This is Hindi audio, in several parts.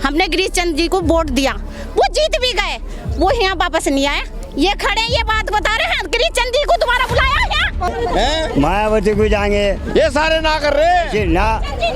हमने गिरीश चंद जी को वोट दिया, वो जीत भी गए, वो यहाँ वापस नहीं आए। ये खड़े ये बात बता रहे हैं गिरीश चंद जी को दोबारा बुलाया है। मायावती को जाएंगे, ये सारे ना कर रहे ना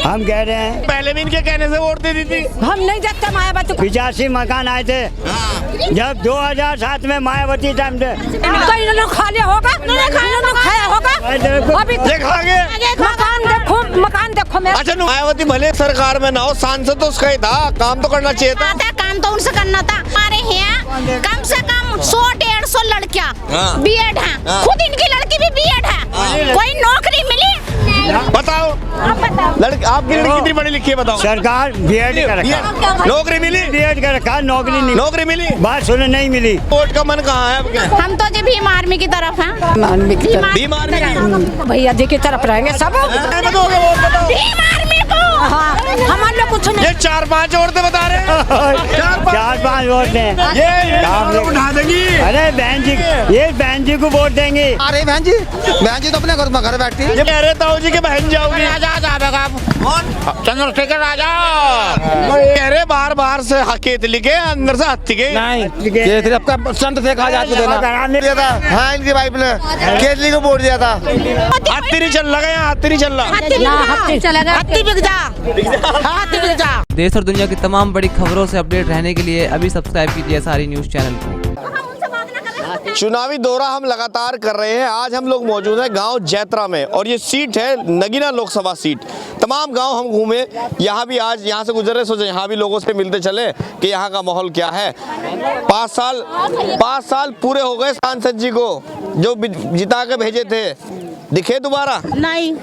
हम कह रहे हैं। पहले भी इनके कहने से वोट दे दी थी। हम नहीं देखते मायावती को। 85 मकान आए थे जब 2007 में मायावती टाइम थे। कहीं ना खाली होगा, खाया होगा। अभी देखा गया मकान देखो मेरा। अच्छा मायावती भले सरकार में ना हो, सांसद तो उसका ही था, काम तो करना चाहिए था। काम तो उनसे करना था। हमारे यहाँ कम से कम 100-150 लड़कियाँ बीएड हैं, खुद इनकी लड़की भी बीएड है। कोई नौकरी मिली? बताओ लड़की, आपकी लड़की कितनी पढ़ी लिखी है बताओ। सरकार बीएड कर रखा, नौकरी मिली? बीएड कर रखा, नौकरी नहीं। नौकरी मिली? बात सुने नहीं मिली। वोट का मन कहाँ है आपके? हम तो जी भीम आर्मी की तरफ हैं। भीम आर्मी भैया जी की तरफ रहेंगे सब। भीम आर्मी को हमारे लोग कुछ नहीं। ये 4-5 औरतें बता रहे हैं। 4-5 वोट दें, ये उठा देंगी। अरे बहन जी, ये बहन जी को वोट देंगे। अरे बहन जी तो अपने घर बैठती है। ये कह रहे ताऊ जी के बहन जाओगी। चंद्रशेखर राजा कह रहे बाहर से हकेत लिखे, अंदर से हत्ती के। ये आपका संत थे कहा जाता देना। हाँ इनकी वाइफ ने केजरी को वोट दिया था। हत्ती नहीं चल रहा, यहाँ हत्ती नहीं चल रहा। हत्ती बिक जा। देश और दुनिया की तमाम बड़ी खबरों से अपडेट रहने के लिए अभी सब्सक्राइब कीजिए सारी न्यूज़ चैनल को। चुनावी दौरा हम लगातार कर रहे हैं। आज हम लोग मौजूद हैं गांव जैत्रा में और ये सीट है नगीना लोकसभा सीट। तमाम गांव हम घूमे, यहाँ भी आज यहाँ से गुजर रहे, सोचे यहाँ भी लोगों से मिलते चले कि यहाँ का माहौल क्या है। 5 साल पूरे हो गए सांसद जी को जो जिता के भेजे थे। दिखे दोबारा? नहीं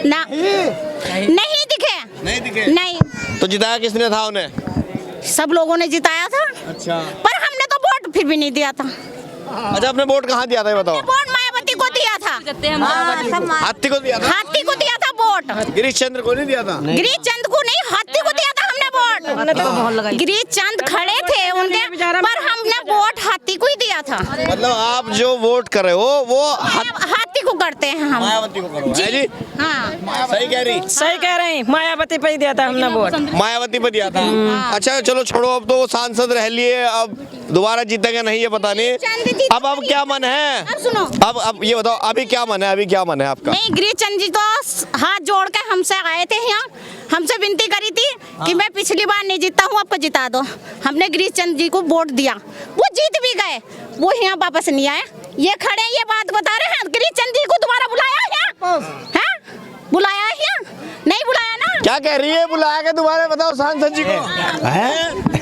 ना, नहीं दिखे। नहीं तो जिताया किसने था उन्हें? सब लोगों ने जिताया था। अच्छा, पर हमने तो वोट फिर भी नहीं दिया था। अच्छा आपने वोट कहाँ दिया था ये बताओ? वोट मायावती को दिया था। हाथी को दिया था? हाथी को दिया था वोट। गिरीश चंद्र को नहीं दिया था? गिरीश चंद को नहीं, हाथी को दिया था हमने वोट। गिरीश चंद खड़े थे उनके, पर हमने वोट हाथी को ही दिया था। मतलब आप जो वोट कर रहे हो वो हाथी को करते हैं हम। मायावती को करो जी? हाँ सही कह रही? सही कह रहे हैं, मायावती पे ही दिया था हमने वोट। मायावती पे दिया था। अच्छा चलो छोड़ो, अब तो वो सांसद रह लिए, अब दोबारा जीतेंगे नहीं ये पता नहीं। अब क्या मन है? अब सुनो, अब ये बताओ अभी क्या मन है? अभी क्या मन है आपका? नहीं गिरीश चंद जी तो हाथ जोड़ के हमसे आए थे यहाँ, हमसे विनती करी थी कि मैं पिछली बार नहीं जीता हूँ, आपको जिता दो। हमने गिरीश चंद जी को वोट दिया, वो जीत भी गए, वो यहाँ वापस नहीं आए। ये खड़े ये बात बता रहे हैं गिरीश चंद जी को दोबारा बुलाया है? बुलाया है? नहीं बुलाया ना? क्या कह रही है? बुलाया के दोबारा बताओ सांसद जी को।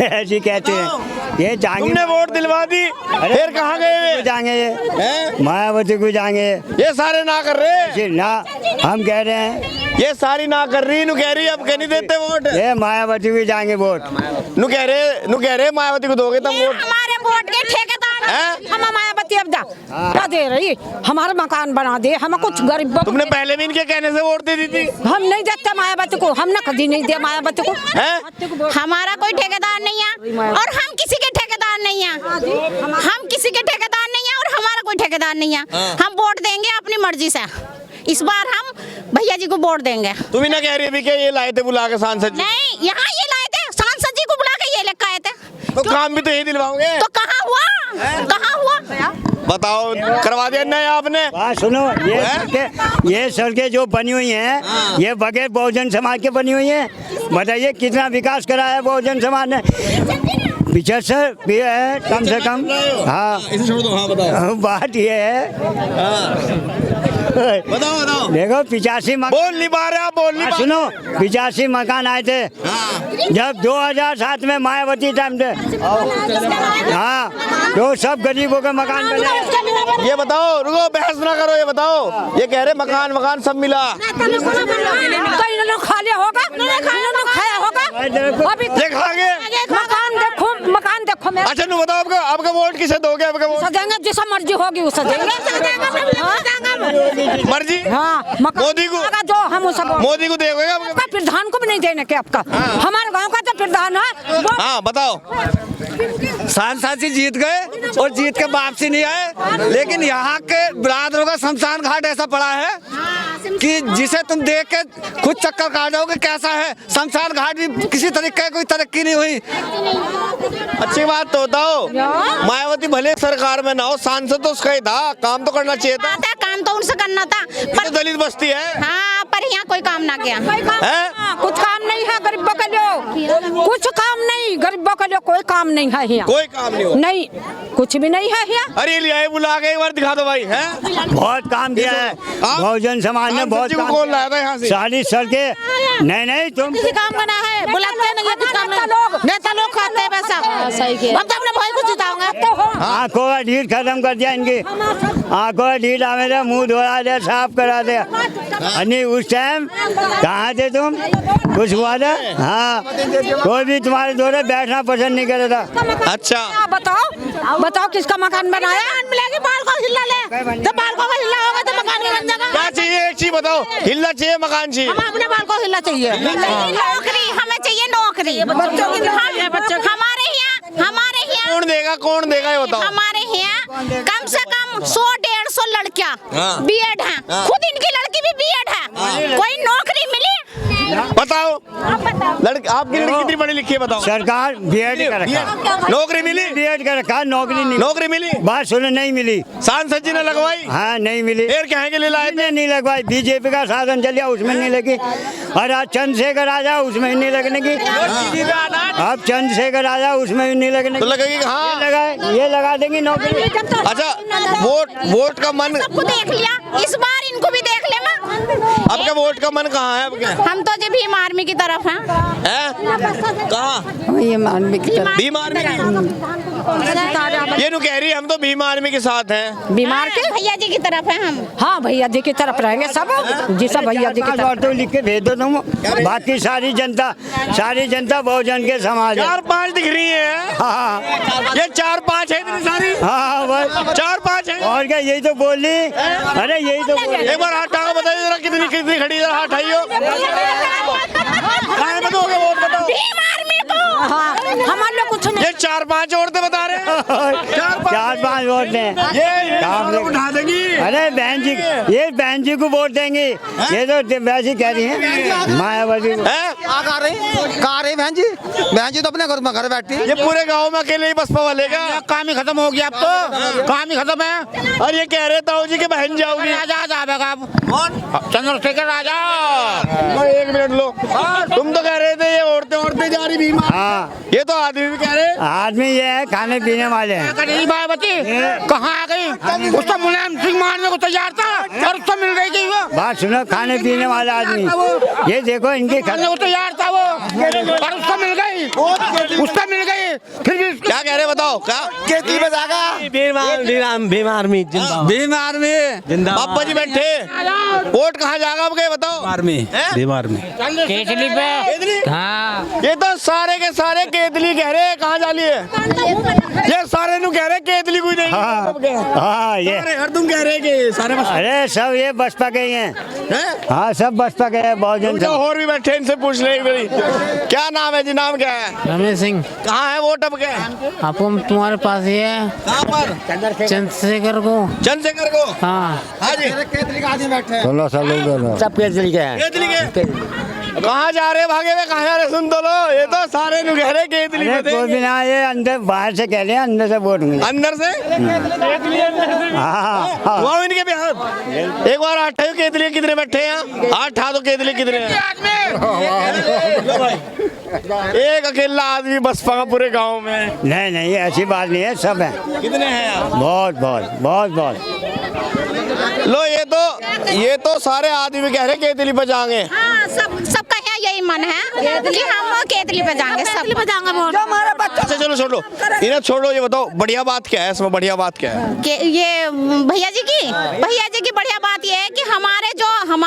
ऐसी कहते हैं ये जाएंगे। तुमने वोट दिलवा दी, फिर कहाँ गए? जाएंगे ये मायावती को जाएंगे। ये सारे ना कर रहे ना हम कह रहे हैं। ये सारी ना कर रही, नु कह रही अब कह नहीं देते वोट। ये मायावती को जाएंगे वोट। नु कह रहे मायावती को दोगे तब वोट। हमारे वोट के ठेकेदार हम मायावती अब क्या दे रही, हमारा मकान बना दे, हम कुछ गरीब। तुमने पहले भी इनके कहने से वोट दे दी थी। हम नहीं देखते मायावती को, हमने कभी नहीं दिया मायावती को। हमारा कोई ठेकेदार नहीं है और हम किसी के ठेकेदार नहीं है। हम किसी के ठेकेदार नहीं है और हमारा कोई ठेकेदार नहीं है। हम वोट देंगे अपनी मर्जी से। इस बार हम भैया जी को वोट देंगे। तुम ही ना कह रही अभी क्या ये लाए थे बुला के सांसद जी? नहीं, यहाँ ये लाए थे सांसद जी को बुला के, ये लेकर आए थे। तो काम भी तो यही दिलवाओगे? तो कहाँ हुआ? कहाँ हुआ? बताओ, करवा दिया नहीं आपने? सुनो, ये सड़कें जो बनी हुई हैं ये बगैर बहुजन समाज के बनी हुई हैं। बताइए कितना विकास कराया बहुजन समाज ने। 75 भी है कम से कम। हाँ इसे छोड़ दो। हाँ बताओ। बात ये है बताओ देखो 85 बोल नहीं पा रहे आप, बोल नहीं पा। सुनो 85 मकान आए थे जब 2007 में मायावती टाइम थे। हाँ तो सब गरीबों के मकान बने। ये बताओ, रुको बहस ना करो, ये बताओ, ये कह रहे मकान सब मिला। कहीं ना खाली होगा, खाया होगा। अभी देखा गया मकान देखो मेरा। अच्छा बताओ आपका वोट किसे दोगे? आपका वोट देंगे जिसे मर्जी होगी उसे देंगे। मर्जी? हाँ मोदी को जो हम उसे मोदी को देगा? प्रधान को भी नहीं देने के आपका। हमारे गांव का तो प्रधान है, हाँ बताओ। सांसद जी जीत गए और जीत के वापसी नहीं आए, लेकिन यहाँ के बिरादरों का शमशान घाट ऐसा पड़ा है कि जिसे तुम देख के खुद चक्कर काट जाओगे कैसा है। शमशान घाट भी किसी तरीके की कोई तरक्की नहीं हुई। अच्छी बात तो बताओ, मायावती भले सरकार में ना हो, सांसद तो उसका ही था, काम तो करना चाहिए था। काम तो उनसे करना था पर दलित बस्ती है। हाँ, पर यहाँ कोई काम ना किया है। कुछ काम नहीं है गरीबों के लिए, कुछ काम नहीं गरीबों के लिए, कोई काम नहीं है यहाँ, कोई काम नहीं हो। नहीं कुछ भी नहीं है यहाँ। अरे लिए बुला के एक बार दिखा दो भाई। है बहुत काम किया है बहुजन समाज ने, बहुत काम कौन लाया था यहाँ से? सारी सड़कें नहीं तुम किसी काम का ना है, बुलाते नहीं है, कुछ काम नहीं, नेता लोग खाते हैं पैसा। हम तो अपने भाई को जिताऊंगा। आंखों का ढील खत्म कर दिया इनकी, आंखों का ढील हमें मुंह धोला दे, साफ करा दे। अन्य उस टाइम कहाँ थे तुम, कुछ हुआ था? हाँ, कोई भी तुम्हारे दौरे बैठना पसंद नहीं कर रहा था। अच्छा बताओ किसका मकान बनाया? मिलेगी, बाल को हिला ले, जब बाल को हिला होगा तो मकान भी बन जाएगा। क्या चाहिए, एक चीज बताओ, हिलना चाहिए मकान चाहिए? हम अपने बाल को हिला चाहिए, नौकरी हमें चाहिए, नौकरी बच्चों की, हमारे यहाँ कौन देगा ये बताओ। हमारे यहाँ कम से कम 100-150 लड़कियाँ बीएड हैं, खुद इनकी लड़की भी बीएड है, कोई नौकरी मिली? बताओ लड़की, आपकी लड़की कितनी पढ़ी लिखी है बताओ? सरकार बीएड का रखा, नौकरी मिली? बीएड का रखा, नौकरी नहीं, नौकरी मिली? बात सुनो, नहीं मिली। सांसद जी ने लगवाई? हाँ नहीं मिली। फिर क्या है के लिए लाए थे? नहीं लगवाई, बीजेपी का शासन चलिया उसमें नहीं लगी, और आज चंद्रशेखर आजा उसमें नहीं लगने की, अब चंद्रशेखर आजा उसमें भी नहीं लगने तो लगेगी। हाँ ये लगा देंगी नौकरी। अच्छा, वोट का मन सबको देख लिया, इस बार इनको भी देख लेना। आपका वोट का मन कहाँ है आपके? हम तो जब भीम आर्मी की तरफ हैं। कहाँ? भीम आर्मी की तरफ। भीम आर्मी की? ये नु कह रही है हम तो भीम आर्मी के साथ हैं। बीमार के भैया जी की तरफ है हम। हाँ भैया जी की तरफ रहेंगे सब जी, सब भैया जी की तरफ। तो लिख के भेज दो तुम, बाकी सारी जनता बहुजन के समाज है। 4-5 दिख रही है। हाँ ये 4-5 है इतनी सारी? हाँ बस 4-5 है। और क्या, यही तो बोल ली। अरे यही तो बोल एक बार हाथ टांगा बताइए जरा, कितनी खड़ी है, हाथ उठाइयो। कहाँ में दोगे वोट बताओ? भीम आर्मी को। हाँ हमारे लोग कुछ नहीं। ये 4-5 औरतें बता रहे हैं। 4-5 वोट दें, ये काम लोग उठा देगी। अरे बहन जी, ये बहन जी को वोट देंगे, ये तो वैसे कह रही है मायावती को। कहाँ रही बहन जी तो अपने घर बैठी। ये पूरे गांव में अकेले ही बसपा वाले का काम ही खत्म हो गया, अब तो काम ही खत्म है। और ये कह रहे ताऊ जी के बहन जाओगी। आजाद आएगा अब चंद्रशेखर आजाद। एक मिनट लो, तुम तो कह रहे थे ये औरतें जा रही भीमा। हाँ, ये तो आदमी भी कह रहे। आदमी ये है खाने पीने वाले हैं। मायावती कहाँ आ गई? उसका मुलायम सिंह मारने को तैयार था और उसको मिल गई थी वो। बात सुनो, खाने पीने वाला आदमी, ये देखो इनके मारने को तैयार था वो और उसको मिल गई, फिर भी क्या कह रहे बताओ? क्या केतली में जागा भीम आर्मी जिंदाबाद। पापा जी बैठे, वोट कहाँ जाएगा अब बताओ? भीम आर्मी केतली पे। हाँ ये तो सारे के सारे केतली कह रहे, कहाँ जाली है? ये सारे नु कह रहे केतली कोई नहीं। हाँ ये हर तुम कह रहे कि सारे अरे सब ये बसपा के ही हैं। हाँ सब बसपा के हैं, बहुजन जो और भी बैठे इनसे पूछ ले एक बारी। क्या नाम है जी? नाम क्या है? रमेश सिंह। कहाँ है वोट अब क्या? आपको तुम्हारे पास ही है। कहाँ पर? चंद्रशेखर को। चंद्रशेखर को। हाँ हाँ जी, केतली का आदमी बैठे। 16 साल सब केजरी के हैं। केतली के। कहाँ जा रहे भागे हुए, कहाँ जा रहे? सुन तो लो, ये तो सारे नु कह रहे केतली में थे। कोई भी ना, ये अंदर बाहर से कह रहे हैं, अंदर से वोट मिले। अंदर से हाँ वो इनके बिहार। एक बार आठ केतली कितने बैठे हैं? 8 तो केतली कितने हैं? एक अकेला आदमी बसपा का पूरे गांव में? नहीं ऐसी बात नहीं है, सब है। कितने हैं? बहुत लो, ये तो सारे आदमी कह रहे केतली पे जाएंगे। हाँ, सबका यहाँ यही मन है कि हम केतली पे जाएंगे, सब पे जाएंगे वोट। अच्छा चलो छोड़ो, इन्हें छोड़ो, ये बताओ बढ़िया बात क्या है इसमें? बढ़िया बात क्या है? कि ये भैया जी की बढ़िया बात ये है कि हमारे जो हम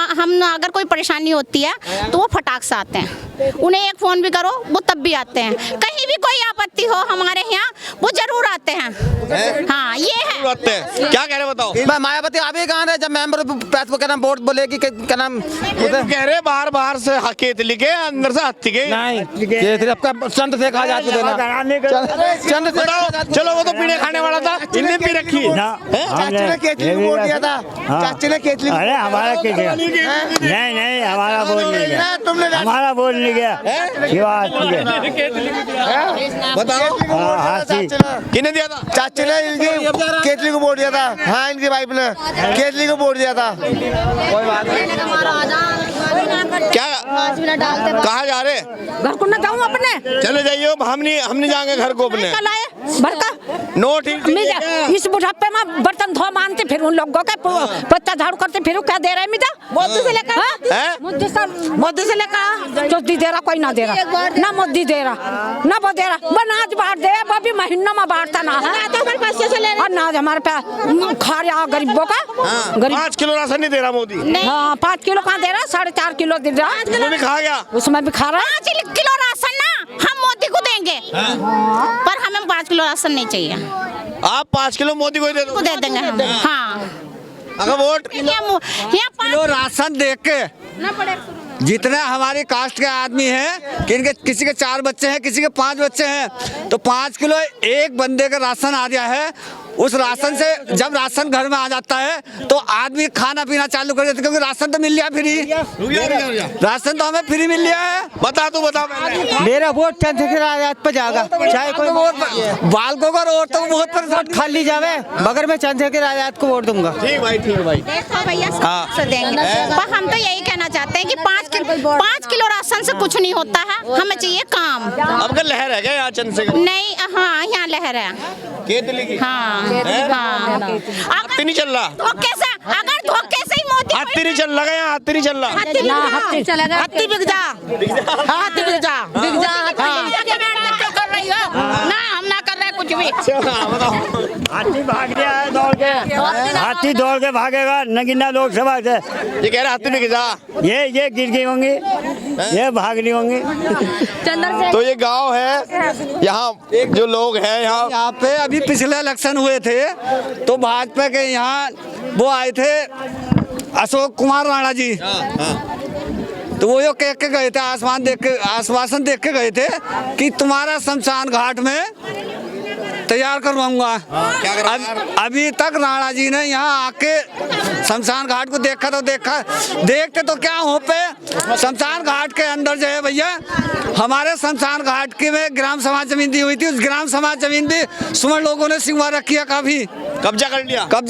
अगर कोई परेशानी होती है तो वो फटाक से आते हैं, उन्हें एक फोन भी करो वो तब भी आते हैं। कहीं भी कोई आपत्ति हो हमारे यहाँ वो जरूर आते हैं। हाँ ये है, बुलवाते हैं, क्या कह रहे बताओ। मैं मायावती अभी कहाँ रहे जब मेंबर पैस को क्या नाम वोट बोले कि क्या नाम कह रहे बाहर से केतली के अंदर से हत्ती के नहीं ये सिर्फ आपका चंद्रशेखर आजाद को देना चंद्रशेखर। चलो वो तो पीने खाने वाला था, इनने पी रखी है। चाची ने केतली को वोट दिया था, चाची ने केतली को। अरे हमारा क्या गया? नहीं हमारा वोट नहीं गया, तुमने हमारा वोट नहीं गया। बताओ किने दिया था? चाची ने इनकी केतली को वोट दिया था। हाँ इनकी वाइफ ने केतली को वोट दिया था। कोई बात क्या कहाँ जा रहे? घर को न जाऊँ अपने, चले जाइए, हम नहीं जाएंगे घर को अपने। कल आए भरका नो ठीक इस बुढ़ापे में बर्तन धो मानते फिर उन लोगों के बच्चा झाड़ू करते फिर क्या दे रहे मिटा मोदी से लेकर मोदी से लेकर जो दे रहा कोई ना दे रहा ना मोदी दे रहा ना वो दे रहा अनाज बांट दे वो भी महीनों में बांटता ना है अनाज हमारे पे खा रहा गरीबों का। गरीब 5 किलो राशन नहीं दे रहा मोदी। हाँ 5 किलो कहाँ दे रहा 4.5 किलो दे रहा उसमें भी खा गया, उसमें भी खा रहा 5 किलो राशन ना हम मोदी को देंगे, पर हमें 5 किलो राशन नहीं चाहिए। आप 5 किलो मोदी को को दे देंगे हम। हाँ अगर वोट यहाँ किलो राशन देख के जितने हमारी कास्ट के आदमी हैं कि इनके किसी के 4 बच्चे हैं, किसी के 5 बच्चे हैं, तो 5 किलो एक बंदे का राशन आ गया है। उस राशन से जब राशन घर में आ जाता है तो आदमी खाना पीना चालू कर देते, क्योंकि राशन तो मिल गया फ्री, राशन तो हमें फ्री मिल गया है। बता तू बता पहले। मेरा वोट चंद्रशेखर आजाद पे जाएगा, चाहे कोई वोट बालकों का वोट तो बहुत पर वोट खाली जावे मगर मैं चंद्रशेखर आजाद को वोट दूंगा। ठीक भाई देखो भैया से देंगे, पर हम तो यही कहना चाहते हैं कि 5 किलो राशन से कुछ नहीं होता है, हमें चाहिए काम। अब का लहर है क्या यहाँ चंद्रशेखर? नहीं हाँ यहाँ लहर है। केतली की हाँ हाँ हत्ती नहीं चल रहा, धोखे से अगर धोखे से ही मोदी हत्ती नहीं चल रहा है, यहाँ हत्ती नहीं चल रहा। हत्ती बिक जा, हत्ती बिक जा, बिक जा कर रही हो ना, हम ना कर रहे कुछ भी। हाथी भाग गया है दौड़ के, हाथी दौड़ के भागेगा नगीना लोकसभा से। ये कह रहे हत्ती बिक जा, ये गिर गई होंगी, ये भाग रही होंगी। तो ये गांव है, यहाँ जो लोग हैं यहाँ पे अभी पिछले इलेक्शन हुए थे तो भाजपा के यहाँ वो आए थे अशोक कुमार राणा जी, तो वो यो कह के गए थे, आश्वासन देख के गए थे कि तुम्हारा शमशान घाट में तैयार करवाऊंगा। अभी तक राणा जी ने यहाँ आके शमशान घाट को देखा तो देखते तो क्या हो पे शमशान घाट के अंदर जो है भैया हमारे शमशान घाट के में ग्राम सभा जमीन दी हुई थी, उस ग्राम सभा जमीन भी सुमन लोगों ने सिंगवा रखी है, काफी कब्जा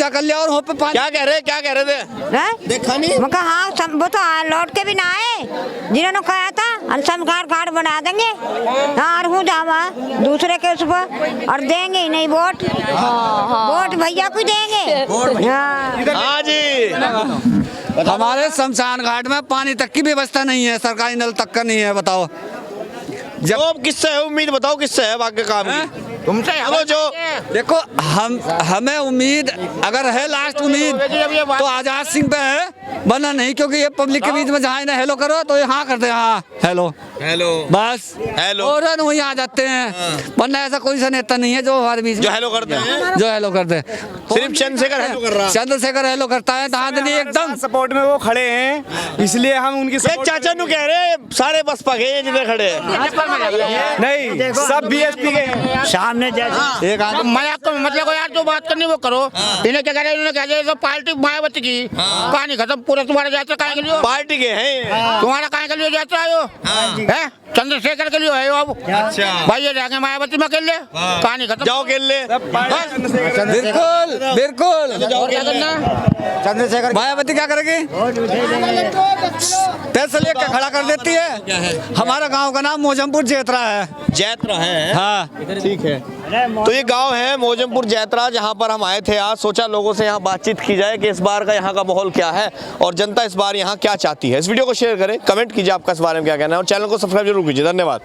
कर लिया और हो पे क्या कह रहे थे देखा नहीं? मैं कहा हाँ वो तो लौट के भी ना आए, जिन्होंने कहा था शमशान घाट बना देंगे और हूँ जावा दूसरे के उस पर और देंगे ही नहीं वोट। वोट भैया को देंगे। हाँ जी, हमारे शमशान घाट में पानी तक की व्यवस्था नहीं है, सरकारी नल तक का नहीं है। बताओ जब किससे है उम्मीद, बताओ किससे है बाकी काम की? तुमसे जो देखो हमें उम्मीद अगर है लास्ट उम्मीद तो आजाद सिंह पे है, वरना नहीं, क्योंकि ये पब्लिक के बीच में जहाँ इन्हें हेलो करो तो यहाँ करते हैं, हाँ हेलो बस हेलो और वही आ जाते हैं, वरना ऐसा कोई सा नेता नहीं है जो हमारे बीच में हेलो करते हैं। सिर्फ चंद्रशेखर हेलो कर रहा है, चंद्रशेखर हेलो करता है, धांधली एकदम सपोर्ट में वो खड़े हैं, इसलिए हम उनकी चाचा नु कह रहे सारे बसपा के जितने खड़े नहीं सब बीएसपी के हैं। सामने जैसे एक मैं आपको मतलब यार जो बात करनी वो करो। इन्हें क्या कह रहे हैं, इन्होंने कहा सब पार्टी मायावती की कहानी खत्म, पूरा तुम्हारा यात्रा कहाँ के लिए पार्टी के हैं, तुम्हारा कहाँ के लिए यात्रा आयो है, चंद्रशेखर के लिए है अब। अच्छा भाई ये जाएंगे मायावती में खेल ले, कहानी खत्म, जाओ खेल ले। बिल्कुल चंद्रशेखर मायावती क्या करेगी, पैसे लेकर खड़ा कर देती है। हमारा गांव का नाम मोजमपुर जैतरा है। हाँ ठीक है, तो ये गांव है मोजमपुर जैतरा, जहां पर हम आए थे आज। सोचा लोगों से यहां बातचीत की जाए कि इस बार का यहां का माहौल क्या है और जनता इस बार यहां क्या चाहती है। इस वीडियो को शेयर करें, कमेंट कीजिए आपका इस बारे में क्या कहना है और चैनल को सब्सक्राइब जरूर कीजिए। धन्यवाद।